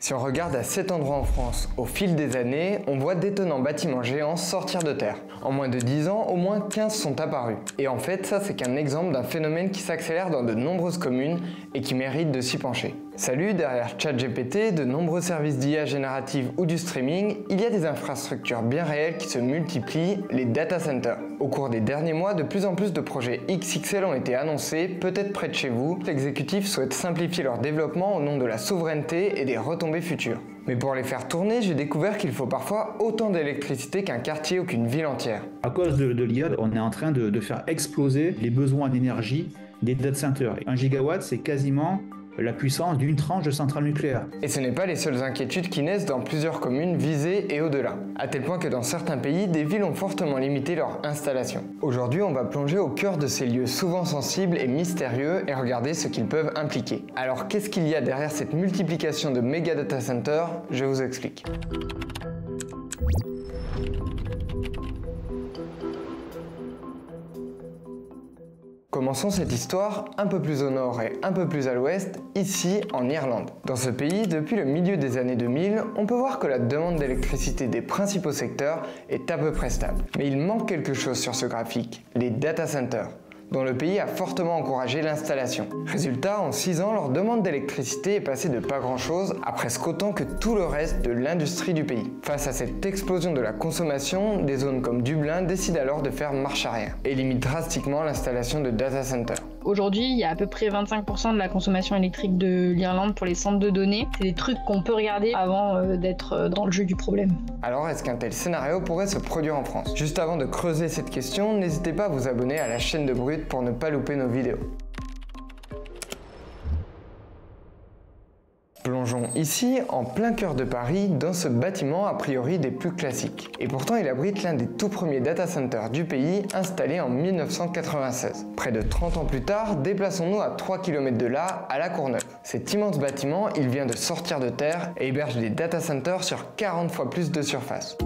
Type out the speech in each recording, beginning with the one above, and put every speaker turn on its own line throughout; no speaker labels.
Si on regarde à cet endroit en France, au fil des années, on voit d'étonnants bâtiments géants sortir de terre. En moins de 10 ans, au moins 15 sont apparus. Et en fait, ça c'est qu'un exemple d'un phénomène qui s'accélère dans de nombreuses communes et qui mérite de s'y pencher. Salut, derrière ChatGPT, de nombreux services d'IA générative ou du streaming, il y a des infrastructures bien réelles qui se multiplient, les data centers. Au cours des derniers mois, de plus en plus de projets XXL ont été annoncés, peut-être près de chez vous. L'exécutif souhaite simplifier leur développement au nom de la souveraineté et des retombées futures. Mais pour les faire tourner, j'ai découvert qu'il faut parfois autant d'électricité qu'un quartier ou qu'une ville entière.
À cause de l'IA, on est en train de faire exploser les besoins en énergie des data centers. 1 gigawatt, c'est quasiment la puissance d'une tranche de centrale nucléaire.
Et ce n'est pas les seules inquiétudes qui naissent dans plusieurs communes visées et au-delà. À tel point que dans certains pays, des villes ont fortement limité leur installation. Aujourd'hui, on va plonger au cœur de ces lieux souvent sensibles et mystérieux et regarder ce qu'ils peuvent impliquer. Alors qu'est-ce qu'il y a derrière cette multiplication de méga data centers? Je vous explique. Commençons cette histoire un peu plus au nord et un peu plus à l'ouest, ici en Irlande. Dans ce pays, depuis le milieu des années 2000, on peut voir que la demande d'électricité des principaux secteurs est à peu près stable. Mais il manque quelque chose sur ce graphique, les data centers, dont le pays a fortement encouragé l'installation. Résultat, en 6 ans, leur demande d'électricité est passée de pas grand-chose à presque autant que tout le reste de l'industrie du pays. Face à cette explosion de la consommation, des zones comme Dublin décident alors de faire marche arrière et limitent drastiquement l'installation de data centers.
Aujourd'hui, il y a à peu près 25% de la consommation électrique de l'Irlande pour les centres de données. C'est des trucs qu'on peut regarder avant d'être dans le jeu du problème.
Alors, est-ce qu'un tel scénario pourrait se produire en France? Juste avant de creuser cette question, n'hésitez pas à vous abonner à la chaîne de Brut pour ne pas louper nos vidéos. Plongeons ici, en plein cœur de Paris, dans ce bâtiment a priori des plus classiques. Et pourtant, il abrite l'un des tout premiers data centers du pays, installé en 1996. Près de 30 ans plus tard, déplaçons-nous à 3 km de là, à La Courneuve. Cet immense bâtiment, il vient de sortir de terre et héberge des data centers sur 40 fois plus de surface.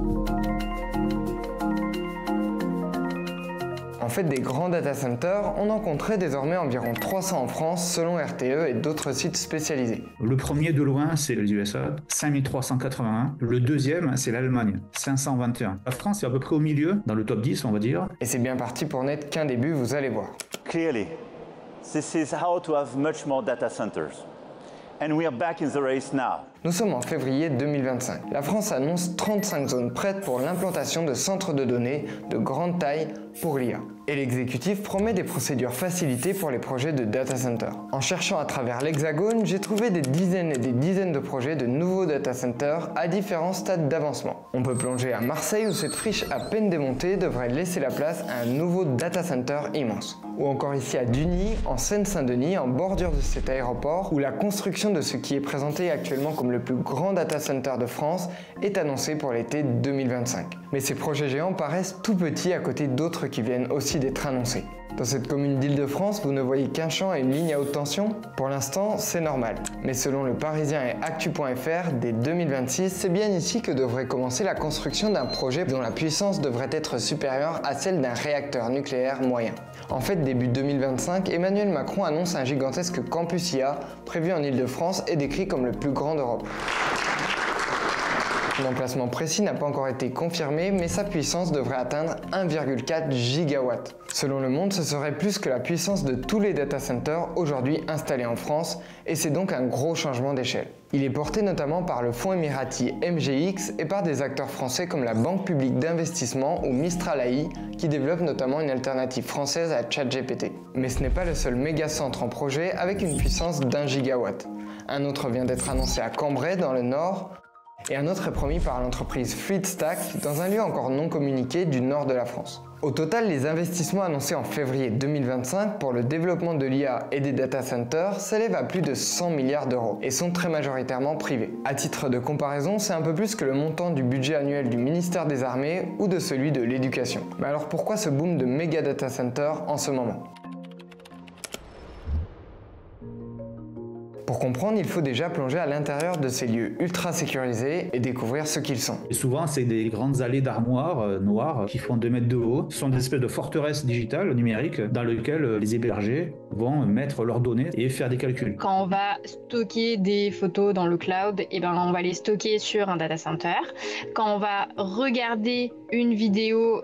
En fait, des grands data centers, on en compterait désormais environ 300 en France selon RTE et d'autres sites spécialisés.
Le premier de loin, c'est les USA, 5381. Le deuxième, c'est l'Allemagne, 521. La France est à peu près au milieu, dans le top 10, on va dire.
Et c'est bien parti pour n'être qu'un début, vous allez voir.
Clearly, this is how to have much more data centers. And we are back in the race now.
Nous sommes en février 2025. La France annonce 35 zones prêtes pour l'implantation de centres de données de grande taille pour l'IA. Et l'exécutif promet des procédures facilitées pour les projets de data center. En cherchant à travers l'Hexagone, j'ai trouvé des dizaines et des dizaines de projets de nouveaux data centers à différents stades d'avancement. On peut plonger à Marseille où cette friche à peine démontée devrait laisser la place à un nouveau data center immense. Ou encore ici à Duny, en Seine-Saint-Denis, en bordure de cet aéroport, où la construction de ce qui est présenté actuellement comme le plus grand data center de France est annoncée pour l'été 2025. Mais ces projets géants paraissent tout petits à côté d'autres qui viennent aussi d'être annoncés. Dans cette commune d'Île-de-France, vous ne voyez qu'un champ et une ligne à haute tension? Pour l'instant, c'est normal. Mais selon le Parisien et Actu.fr, dès 2026, c'est bien ici que devrait commencer la construction d'un projet dont la puissance devrait être supérieure à celle d'un réacteur nucléaire moyen. En fait, début 2025, Emmanuel Macron annonce un gigantesque campus IA prévu en Île-de-France et décrit comme le plus grand d'Europe. Son emplacement précis n'a pas encore été confirmé, mais sa puissance devrait atteindre 1,4 gigawatts. Selon Le Monde, ce serait plus que la puissance de tous les data centers aujourd'hui installés en France, et c'est donc un gros changement d'échelle. Il est porté notamment par le fonds émirati MGX et par des acteurs français comme la Banque publique d'investissement ou Mistral AI, qui développent notamment une alternative française à ChatGPT. Mais ce n'est pas le seul méga centre en projet avec une puissance d'1 gigawatt. Un autre vient d'être annoncé à Cambrai dans le Nord, et un autre est promis par l'entreprise FleetStack dans un lieu encore non communiqué du nord de la France. Au total, les investissements annoncés en février 2025 pour le développement de l'IA et des data centers s'élèvent à plus de 100 milliards d'euros et sont très majoritairement privés. À titre de comparaison, c'est un peu plus que le montant du budget annuel du ministère des Armées ou de celui de l'éducation. Mais alors pourquoi ce boom de méga data centers en ce moment ? Pour comprendre, il faut déjà plonger à l'intérieur de ces lieux ultra sécurisés et découvrir ce qu'ils sont.
Et souvent, c'est des grandes allées d'armoires noires qui font 2 mètres de haut. Ce sont des espèces de forteresses digitales, numériques, dans lesquelles les hébergés vont mettre leurs données et faire des calculs.
Quand on va stocker des photos dans le cloud, on va les stocker sur un data center. Quand on va regarder une vidéo,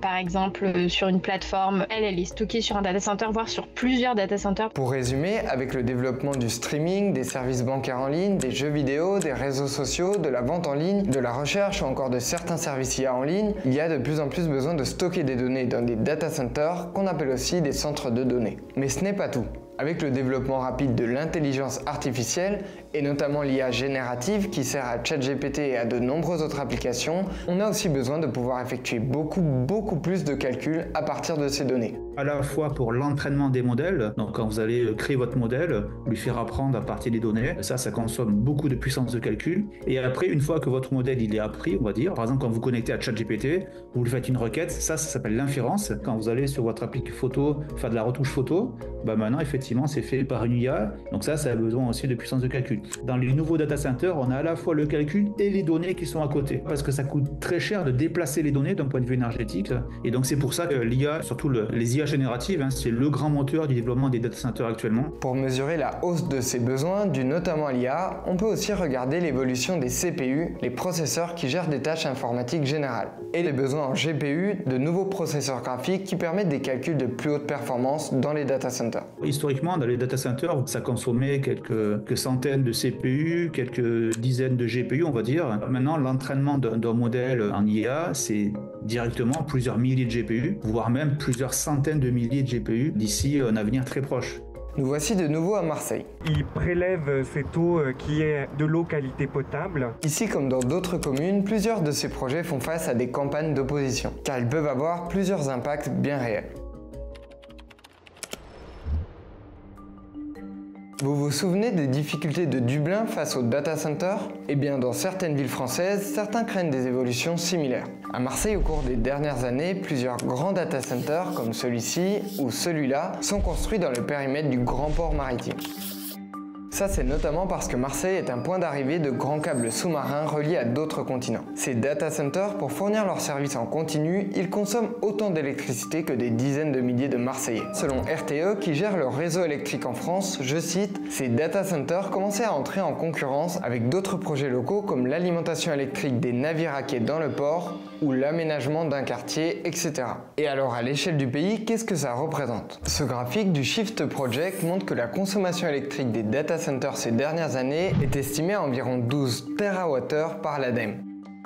par exemple, sur une plateforme, elle est stockée sur un data center, voire sur plusieurs data centers.
Pour résumer, avec le développement du streaming, des services bancaires en ligne, des jeux vidéo, des réseaux sociaux, de la vente en ligne, de la recherche ou encore de certains services IA en ligne, il y a de plus en plus besoin de stocker des données dans des data centers qu'on appelle aussi des centres de données. Mais ce n'est pas tout. Avec le développement rapide de l'intelligence artificielle, et notamment l'IA générative qui sert à ChatGPT et à de nombreuses autres applications, on a aussi besoin de pouvoir effectuer beaucoup plus de calculs à partir de ces données.
À la fois pour l'entraînement des modèles, donc quand vous allez créer votre modèle, lui faire apprendre à partir des données, ça consomme beaucoup de puissance de calcul. Et après, une fois que votre modèle il est appris, on va dire, par exemple quand vous connectez à ChatGPT, vous lui faites une requête, ça s'appelle l'inférence. Quand vous allez sur votre appli photo, faire de la retouche photo, maintenant effectivement c'est fait par une IA, donc ça a besoin aussi de puissance de calcul. Dans les nouveaux data centers, on a à la fois le calcul et les données qui sont à côté, parce que ça coûte très cher de déplacer les données d'un point de vue énergétique, et donc c'est pour ça que l'IA, surtout les IA génératives, c'est le grand moteur du développement des data centers actuellement.
Pour mesurer la hausse de ces besoins, dû notamment à l'IA, on peut aussi regarder l'évolution des CPU, les processeurs qui gèrent des tâches informatiques générales, et les besoins en GPU, de nouveaux processeurs graphiques qui permettent des calculs de plus haute performance dans les data centers.
Historiquement, dans les data centers, ça consommait quelques centaines de CPU, quelques dizaines de GPU, on va dire. Maintenant, l'entraînement d'un modèle en IA, c'est directement plusieurs milliers de GPU, voire même plusieurs centaines de milliers de GPU d'ici un avenir très proche.
Nous voici de nouveau à Marseille.
Il prélève cette eau qui est de l'eau qualité potable.
Ici, comme dans d'autres communes, plusieurs de ces projets font face à des campagnes d'opposition, car ils peuvent avoir plusieurs impacts bien réels. Vous vous souvenez des difficultés de Dublin face au data center? Eh bien, dans certaines villes françaises, certains craignent des évolutions similaires. À Marseille, au cours des dernières années, plusieurs grands data centers comme celui-ci ou celui-là sont construits dans le périmètre du grand port maritime. Ça, c'est notamment parce que Marseille est un point d'arrivée de grands câbles sous-marins reliés à d'autres continents. Ces data centers, pour fournir leurs services en continu, ils consomment autant d'électricité que des dizaines de milliers de Marseillais. Selon RTE, qui gère le réseau électrique en France, je cite, ces data centers commençaient à entrer en concurrence avec d'autres projets locaux comme l'alimentation électrique des navires à quai dans le port ou l'aménagement d'un quartier, etc. Et alors, à l'échelle du pays, qu'est-ce que ça représente? Ce graphique du Shift Project montre que la consommation électrique des data centers ces dernières années est estimée à environ 12 TWh par l'ADEME.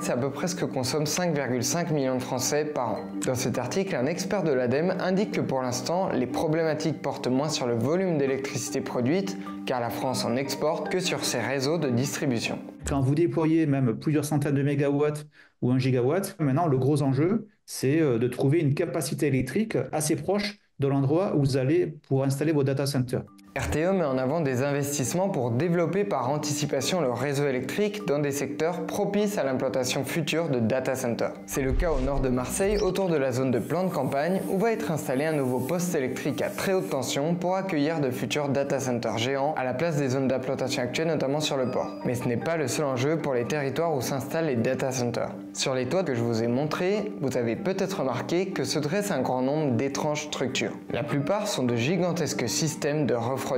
C'est à peu près ce que consomment 5,5 millions de Français par an. Dans cet article, un expert de l'ADEME indique que pour l'instant, les problématiques portent moins sur le volume d'électricité produite, car la France en exporte, que sur ses réseaux de distribution.
Quand vous déployez même plusieurs centaines de mégawatts ou 1 gigawatt, maintenant le gros enjeu, c'est de trouver une capacité électrique assez proche de l'endroit où vous allez pour installer vos data centers.
RTE met en avant des investissements pour développer par anticipation le réseau électrique dans des secteurs propices à l'implantation future de data centers. C'est le cas au nord de Marseille, autour de la zone de plan de campagne, où va être installé un nouveau poste électrique à très haute tension pour accueillir de futurs data centers géants à la place des zones d'implantation actuelles, notamment sur le port. Mais ce n'est pas le seul enjeu pour les territoires où s'installent les data centers. Sur les toits que je vous ai montrés, vous avez peut-être remarqué que se dresse un grand nombre d'étranges structures. La plupart sont de gigantesques systèmes de refroidissement.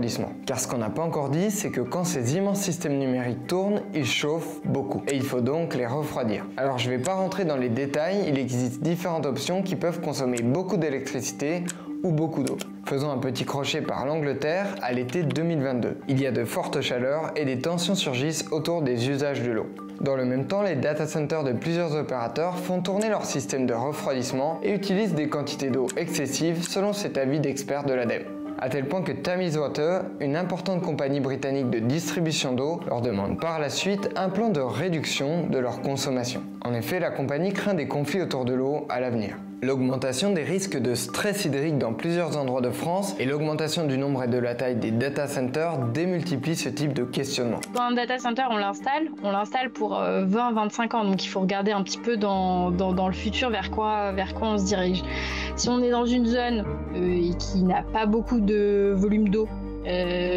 Car ce qu'on n'a pas encore dit, c'est que quand ces immenses systèmes numériques tournent, ils chauffent beaucoup. Et il faut donc les refroidir. Alors je ne vais pas rentrer dans les détails, il existe différentes options qui peuvent consommer beaucoup d'électricité ou beaucoup d'eau. Faisons un petit crochet par l'Angleterre à l'été 2022. Il y a de fortes chaleurs et des tensions surgissent autour des usages de l'eau. Dans le même temps, les data centers de plusieurs opérateurs font tourner leur système de refroidissement et utilisent des quantités d'eau excessives selon cet avis d'experts de l'ADEME. À tel point que Thames Water, une importante compagnie britannique de distribution d'eau, leur demande par la suite un plan de réduction de leur consommation. En effet, la compagnie craint des conflits autour de l'eau à l'avenir. L'augmentation des risques de stress hydrique dans plusieurs endroits de France et l'augmentation du nombre et de la taille des data centers démultiplient ce type de questionnement.
Quand un data center, on l'installe pour 20-25 ans, donc il faut regarder un petit peu dans le futur vers quoi on se dirige. Si on est dans une zone qui n'a pas beaucoup de volume d'eau,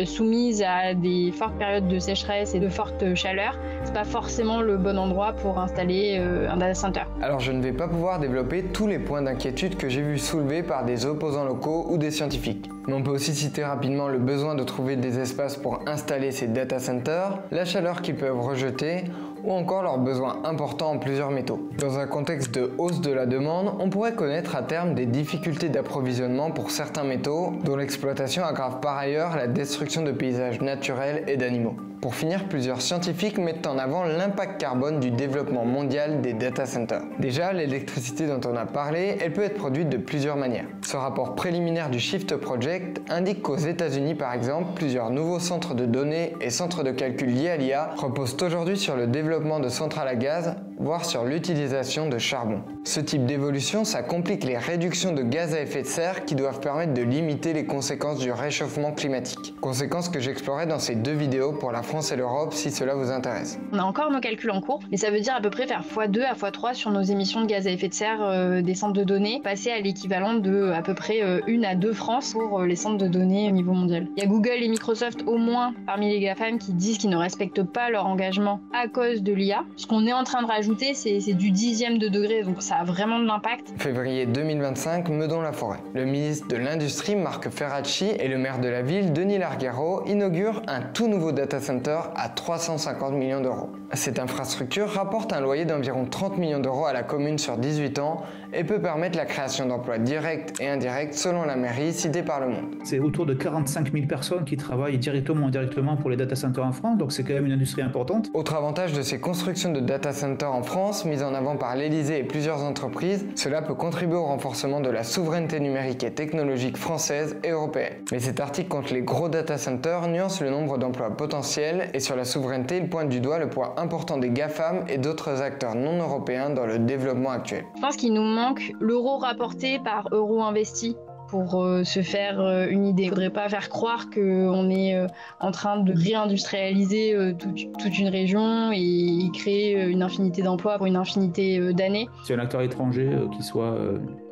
soumises à des fortes périodes de sécheresse et de fortes chaleurs, c'est pas forcément le bon endroit pour installer un data center.
Alors je ne vais pas pouvoir développer tous les points d'inquiétude que j'ai vu soulevés par des opposants locaux ou des scientifiques. Mais on peut aussi citer rapidement le besoin de trouver des espaces pour installer ces data centers, la chaleur qu'ils peuvent rejeter, ou encore leurs besoins importants en plusieurs métaux. Dans un contexte de hausse de la demande, on pourrait connaître à terme des difficultés d'approvisionnement pour certains métaux, dont l'exploitation aggrave par ailleurs la destruction de paysages naturels et d'animaux. Pour finir, plusieurs scientifiques mettent en avant l'impact carbone du développement mondial des data centers. Déjà, l'électricité dont on a parlé, elle peut être produite de plusieurs manières. Ce rapport préliminaire du Shift Project indique qu'aux États-Unis par exemple, plusieurs nouveaux centres de données et centres de calcul liés à l'IA reposent aujourd'hui sur le développement de centrales à gaz, voire sur l'utilisation de charbon. Ce type d'évolution, ça complique les réductions de gaz à effet de serre qui doivent permettre de limiter les conséquences du réchauffement climatique. Conséquences que j'explorais dans ces deux vidéos pour la France et l'Europe si cela vous intéresse.
On a encore nos calculs en cours, mais ça veut dire à peu près faire x2 à x3 sur nos émissions de gaz à effet de serre des centres de données, passer à l'équivalent de à peu près 1 à 2 France pour les centres de données au niveau mondial. Il y a Google et Microsoft au moins parmi les GAFAM qui disent qu'ils ne respectent pas leur engagement à cause de l'IA. Ce qu'on est en train de rajouter, c'est du dixième de degré, donc ça a vraiment de l'impact.
Février 2025, Meudon-la-Forêt. Le ministre de l'Industrie, Marc Ferracci, et le maire de la ville, Denis Larguero, inaugurent un tout nouveau data center à 350 millions d'euros. Cette infrastructure rapporte un loyer d'environ 30 millions d'euros à la commune sur 18 ans et peut permettre la création d'emplois directs et indirects selon la mairie citée par Le Monde.
C'est autour de 45 000 personnes qui travaillent directement ou indirectement pour les data centers en France, donc c'est quand même une industrie importante.
Autre avantage de ces constructions de data centers en France, mises en avant par l'Élysée et plusieurs entreprises, cela peut contribuer au renforcement de la souveraineté numérique et technologique française et européenne. Mais cet article contre les gros data centers nuance le nombre d'emplois potentiels et sur la souveraineté, il pointe du doigt le poids important des GAFAM et d'autres acteurs non européens dans le développement actuel.
Je pense qu'il nous manque l'euro rapporté par euro investi pour se faire une idée. Il ne faudrait pas faire croire qu'on est en train de réindustrialiser toute une région et créer une infinité d'emplois pour une infinité d'années.
Si un acteur étranger, qu'il soit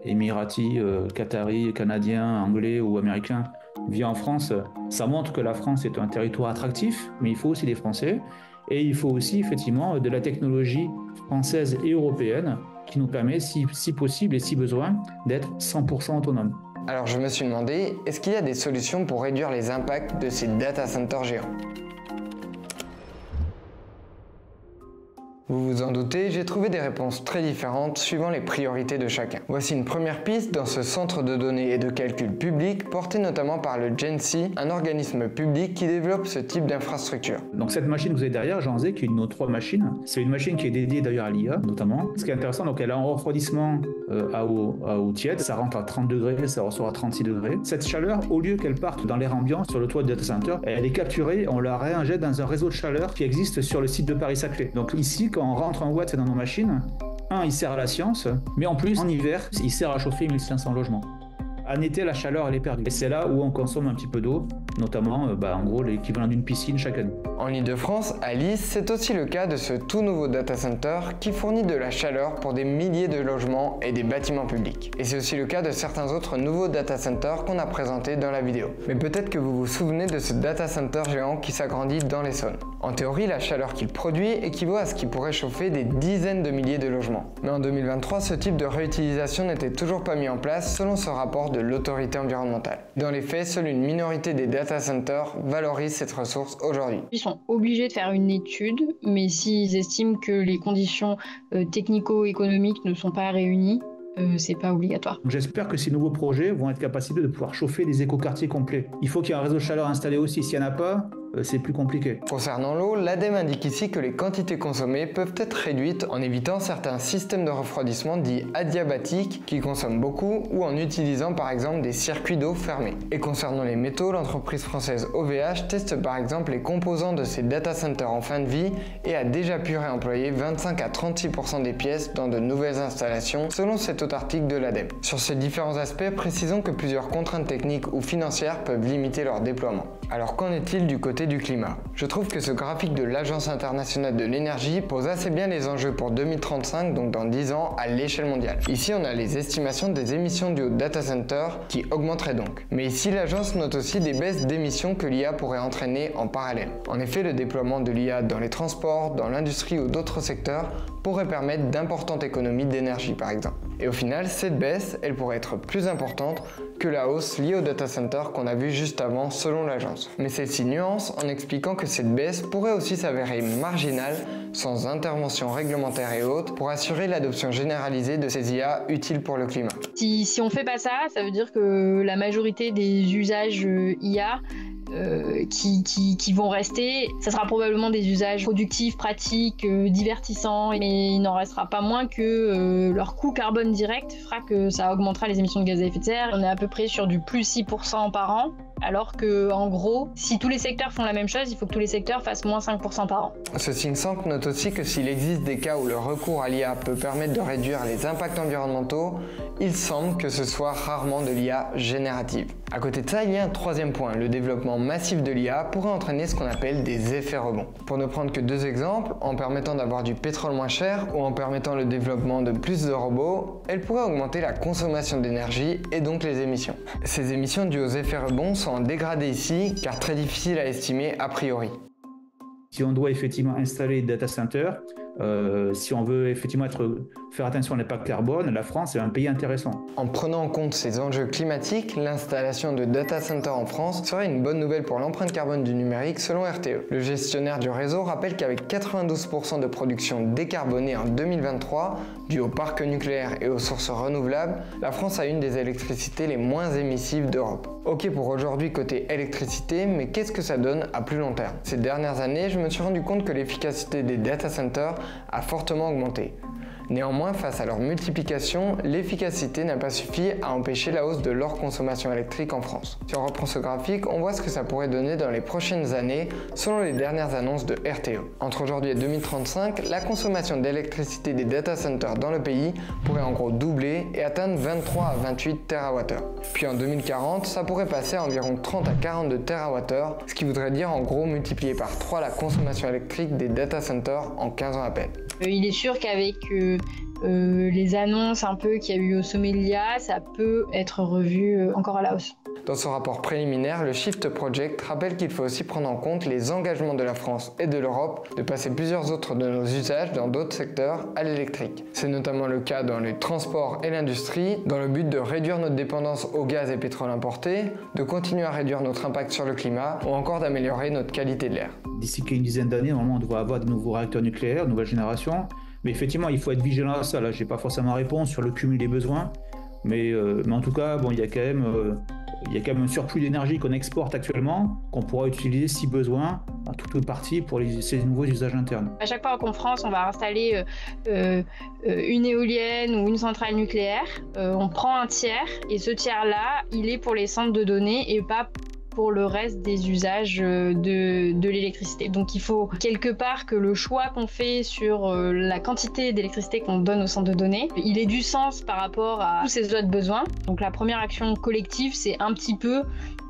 émirati, qatari, canadien, anglais ou américain, vient en France, ça montre que la France est un territoire attractif, mais il faut aussi des Français. Et il faut aussi effectivement de la technologie française et européenne qui nous permet, si possible et si besoin, d'être 100% autonome.
Alors je me suis demandé, est-ce qu'il y a des solutions pour réduire les impacts de ces data centers géants ? Vous vous en doutez, j'ai trouvé des réponses très différentes suivant les priorités de chacun. Voici une première piste dans ce centre de données et de calcul public porté notamment par le GENSI, un organisme public qui développe ce type d'infrastructure.
Donc cette machine que vous avez derrière, Jean Zé, qui est une de nos 3 machines, c'est une machine qui est dédiée d'ailleurs à l'IA notamment. Ce qui est intéressant, donc elle a un refroidissement à eau tiède, ça rentre à 30 degrés, ça ressort à 36 degrés. Cette chaleur, au lieu qu'elle parte dans l'air ambiant sur le toit du data center, elle est capturée, on la réinjecte dans un réseau de chaleur qui existe sur le site de Paris-Saclay. Donc ici, quand on rentre un watt dans nos machines, il sert à la science, mais en plus, en hiver, il sert à chauffer 1500 logements. En été, la chaleur, elle est perdue. Et c'est là où on consomme un petit peu d'eau, notamment, en gros, l'équivalent d'une piscine chaque année.
En Ile-de-France, à Lys, c'est aussi le cas de ce tout nouveau data center qui fournit de la chaleur pour des milliers de logements et des bâtiments publics. Et c'est aussi le cas de certains autres nouveaux data centers qu'on a présentés dans la vidéo. Mais peut-être que vous vous souvenez de ce data center géant qui s'agrandit dans l'Essonne. En théorie, la chaleur qu'il produit équivaut à ce qui pourrait chauffer des dizaines de milliers de logements. Mais en 2023, ce type de réutilisation n'était toujours pas mis en place selon ce rapport de l'autorité environnementale. Dans les faits, seule une minorité des data centers valorise cette ressource aujourd'hui.
Ils sont obligés de faire une étude, mais s'ils estiment que les conditions technico-économiques ne sont pas réunies, c'est pas obligatoire.
J'espère que ces nouveaux projets vont être capables de pouvoir chauffer des écoquartiers complets. Il faut qu'il y ait un réseau de chaleur installé aussi. S'il n'y en a pas, c'est plus compliqué.
Concernant l'eau, l'ADEME indique ici que les quantités consommées peuvent être réduites en évitant certains systèmes de refroidissement dits adiabatiques qui consomment beaucoup ou en utilisant par exemple des circuits d'eau fermés. Et concernant les métaux, l'entreprise française OVH teste par exemple les composants de ses data centers en fin de vie et a déjà pu réemployer 25 à 36% des pièces dans de nouvelles installations selon cet autre article de l'ADEME. Sur ces différents aspects, précisons que plusieurs contraintes techniques ou financières peuvent limiter leur déploiement. Alors qu'en est-il du côté du climat? Je trouve que ce graphique de l'Agence internationale de l'énergie pose assez bien les enjeux pour 2035, donc dans 10 ans à l'échelle mondiale. Ici on a les estimations des émissions dues aux data centers qui augmenteraient donc. Mais ici l'agence note aussi des baisses d'émissions que l'IA pourrait entraîner en parallèle. En effet, le déploiement de l'IA dans les transports, dans l'industrie ou d'autres secteurs pourrait permettre d'importantes économies d'énergie par exemple. Et au final, cette baisse, elle pourrait être plus importante que la hausse liée au data center qu'on a vu juste avant selon l'agence. Mais celle-ci nuance en expliquant que cette baisse pourrait aussi s'avérer marginale sans intervention réglementaire et autres pour assurer l'adoption généralisée de ces IA utiles pour le climat.
Si on fait pas ça, ça veut dire que la majorité des usages IA qui vont rester, ça sera probablement des usages productifs, pratiques, divertissants, mais il n'en restera pas moins que leur coût carbone direct fera que ça augmentera les émissions de gaz à effet de serre. On est à peu près sur du plus 6% par an, alors que en gros, si tous les secteurs font la même chose, il faut que tous les secteurs fassent moins 5% par an.
Ce think tank note aussi que s'il existe des cas où le recours à l'IA peut permettre de réduire les impacts environnementaux, il semble que ce soit rarement de l'IA générative. À côté de ça, il y a un troisième point, le développement massif de l'IA pourrait entraîner ce qu'on appelle des effets rebonds. Pour ne prendre que deux exemples, en permettant d'avoir du pétrole moins cher ou en permettant le développement de plus de robots, elle pourrait augmenter la consommation d'énergie et donc les émissions. Ces émissions dues aux effets rebonds sont en dégradé ici car très difficiles à estimer a priori.
Si on doit effectivement installer des data centers, si on veut effectivement faire attention à l'impact carbone, la France est un pays intéressant.
En prenant en compte ces enjeux climatiques, l'installation de data centers en France serait une bonne nouvelle pour l'empreinte carbone du numérique selon RTE. Le gestionnaire du réseau rappelle qu'avec 92% de production décarbonée en 2023, due au parc nucléaire et aux sources renouvelables, la France a une des électricités les moins émissives d'Europe. Ok pour aujourd'hui côté électricité, mais qu'est-ce que ça donne à plus long terme? Ces dernières années, je me suis rendu compte que l'efficacité des data centers a fortement augmenté. Néanmoins, face à leur multiplication, l'efficacité n'a pas suffi à empêcher la hausse de leur consommation électrique en France. Si on reprend ce graphique, on voit ce que ça pourrait donner dans les prochaines années selon les dernières annonces de RTE. Entre aujourd'hui et 2035, la consommation d'électricité des data centers dans le pays pourrait en gros doubler et atteindre 23 à 28 TWh. Puis en 2040, ça pourrait passer à environ 30 à 42 TWh, ce qui voudrait dire en gros multiplier par 3 la consommation électrique des data centers en 15 ans à peine.
Il est sûr qu'avec les annonces un peu qu'il y a eu au sommet de l'IA, ça peut être revu encore à la hausse.
Dans son rapport préliminaire, le Shift Project rappelle qu'il faut aussi prendre en compte les engagements de la France et de l'Europe de passer plusieurs autres de nos usages dans d'autres secteurs à l'électrique. C'est notamment le cas dans les transports et l'industrie, dans le but de réduire notre dépendance au gaz et pétrole importés, de continuer à réduire notre impact sur le climat ou encore d'améliorer notre qualité de l'air.
D'ici une dizaine d'années, normalement, on devrait avoir de nouveaux réacteurs nucléaires, nouvelle génération. Mais effectivement, il faut être vigilant à ça. Là, je n'ai pas forcément réponse sur le cumul des besoins. Mais en tout cas, bon, il y a quand même un surplus d'énergie qu'on exporte actuellement, qu'on pourra utiliser si besoin, à toute ou partie, pour ces nouveaux usages internes.
À chaque fois qu'en France, on va installer une éolienne ou une centrale nucléaire, on prend un tiers, et ce tiers-là, il est pour les centres de données et pas pour le reste des usages de l'électricité. Donc il faut quelque part que le choix qu'on fait sur la quantité d'électricité qu'on donne au centre de données, il ait du sens par rapport à tous ces autres besoins. Donc la première action collective, c'est un petit peu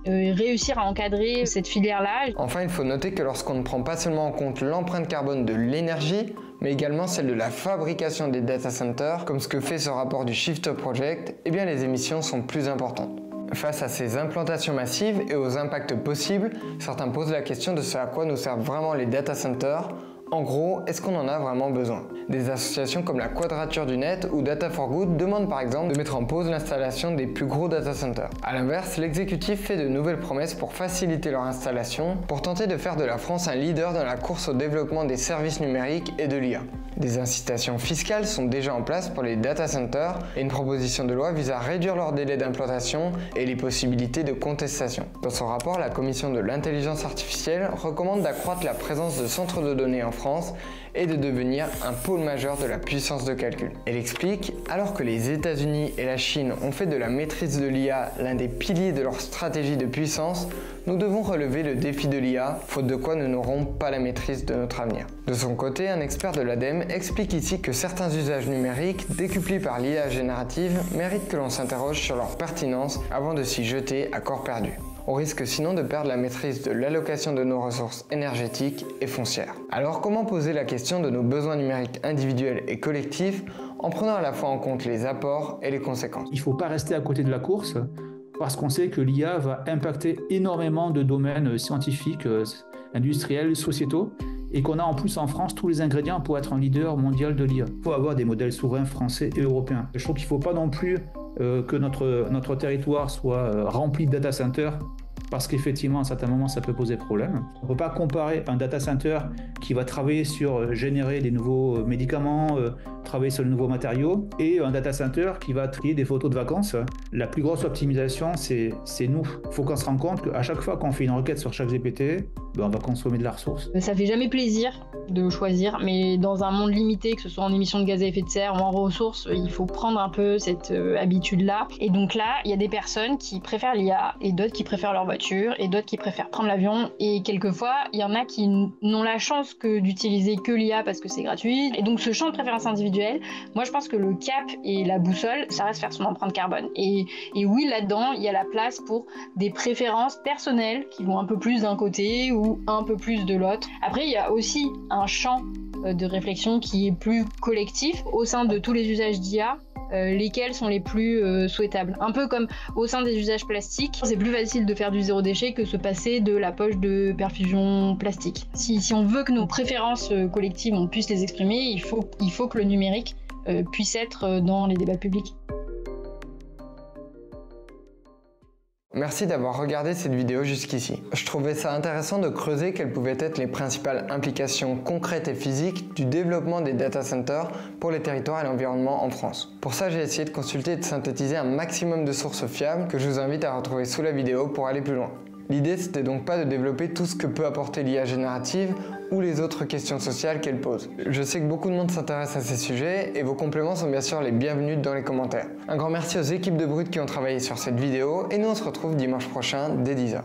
réussir à encadrer cette filière-là.
Enfin, il faut noter que lorsqu'on ne prend pas seulement en compte l'empreinte carbone de l'énergie, mais également celle de la fabrication des data centers, comme ce que fait ce rapport du Shift Project, eh bien les émissions sont plus importantes. Face à ces implantations massives et aux impacts possibles, certains posent la question de ce à quoi nous servent vraiment les data centers. En gros, est-ce qu'on en a vraiment besoin? Des associations comme la Quadrature du Net ou Data for Good demandent par exemple de mettre en pause l'installation des plus gros data centers. A l'inverse, l'exécutif fait de nouvelles promesses pour faciliter leur installation, pour tenter de faire de la France un leader dans la course au développement des services numériques et de l'IA. Des incitations fiscales sont déjà en place pour les data centers et une proposition de loi vise à réduire leur délai d'implantation et les possibilités de contestation. Dans son rapport, la Commission de l'intelligence artificielle recommande d'accroître la présence de centres de données en France et de devenir un pôle majeur de la puissance de calcul. Elle explique, alors que les États-Unis et la Chine ont fait de la maîtrise de l'IA l'un des piliers de leur stratégie de puissance, nous devons relever le défi de l'IA, faute de quoi nous n'aurons pas la maîtrise de notre avenir. De son côté, un expert de l'ADEME explique ici que certains usages numériques, décuplés par l'IA générative, méritent que l'on s'interroge sur leur pertinence avant de s'y jeter à corps perdu. On risque sinon de perdre la maîtrise de l'allocation de nos ressources énergétiques et foncières. Alors comment poser la question de nos besoins numériques individuels et collectifs en prenant à la fois en compte les apports et les conséquences?
Il ne faut pas rester à côté de la course parce qu'on sait que l'IA va impacter énormément de domaines scientifiques, industriels, sociétaux, et qu'on a en plus en France tous les ingrédients pour être un leader mondial de l'IA. Il faut avoir des modèles souverains français et européens. Je trouve qu'il ne faut pas non plus que notre territoire soit rempli de data centers, parce qu'effectivement, à un certain moment, ça peut poser problème. On ne peut pas comparer un data center qui va travailler sur générer des nouveaux médicaments, travailler sur de nouveaux matériaux, et un data center qui va trier des photos de vacances. La plus grosse optimisation, c'est nous. Il faut qu'on se rende compte qu'à chaque fois qu'on fait une requête sur ChatGPT, on va consommer de la ressource.
Ça fait jamais plaisir de choisir, mais dans un monde limité, que ce soit en émissions de gaz à effet de serre ou en ressources, il faut prendre un peu cette habitude-là. Et donc là, il y a des personnes qui préfèrent l'IA et d'autres qui préfèrent leur voiture et d'autres qui préfèrent prendre l'avion. Et quelquefois, il y en a qui n'ont la chance que d'utiliser que l'IA parce que c'est gratuit. Et donc ce champ de préférence individuelle, moi je pense que le cap et la boussole, ça reste faire son empreinte carbone. Et oui, là-dedans, il y a la place pour des préférences personnelles qui vont un peu plus d'un côté ou un peu plus de l'autre. Après, il y a aussi un champ de réflexion qui est plus collectif au sein de tous les usages d'IA. Lesquels sont les plus souhaitables. Un peu comme au sein des usages plastiques, c'est plus facile de faire du zéro déchet que se passer de la poche de perfusion plastique. Si on veut que nos préférences collectives, on puisse les exprimer, il faut que le numérique puisse être dans les débats publics.
Merci d'avoir regardé cette vidéo jusqu'ici. Je trouvais ça intéressant de creuser quelles pouvaient être les principales implications concrètes et physiques du développement des data centers pour les territoires et l'environnement en France. Pour ça, j'ai essayé de consulter et de synthétiser un maximum de sources fiables que je vous invite à retrouver sous la vidéo pour aller plus loin. L'idée, c'était donc pas de développer tout ce que peut apporter l'IA générative ou les autres questions sociales qu'elle pose. Je sais que beaucoup de monde s'intéresse à ces sujets et vos compléments sont bien sûr les bienvenus dans les commentaires. Un grand merci aux équipes de Brut qui ont travaillé sur cette vidéo et nous on se retrouve dimanche prochain dès 10h.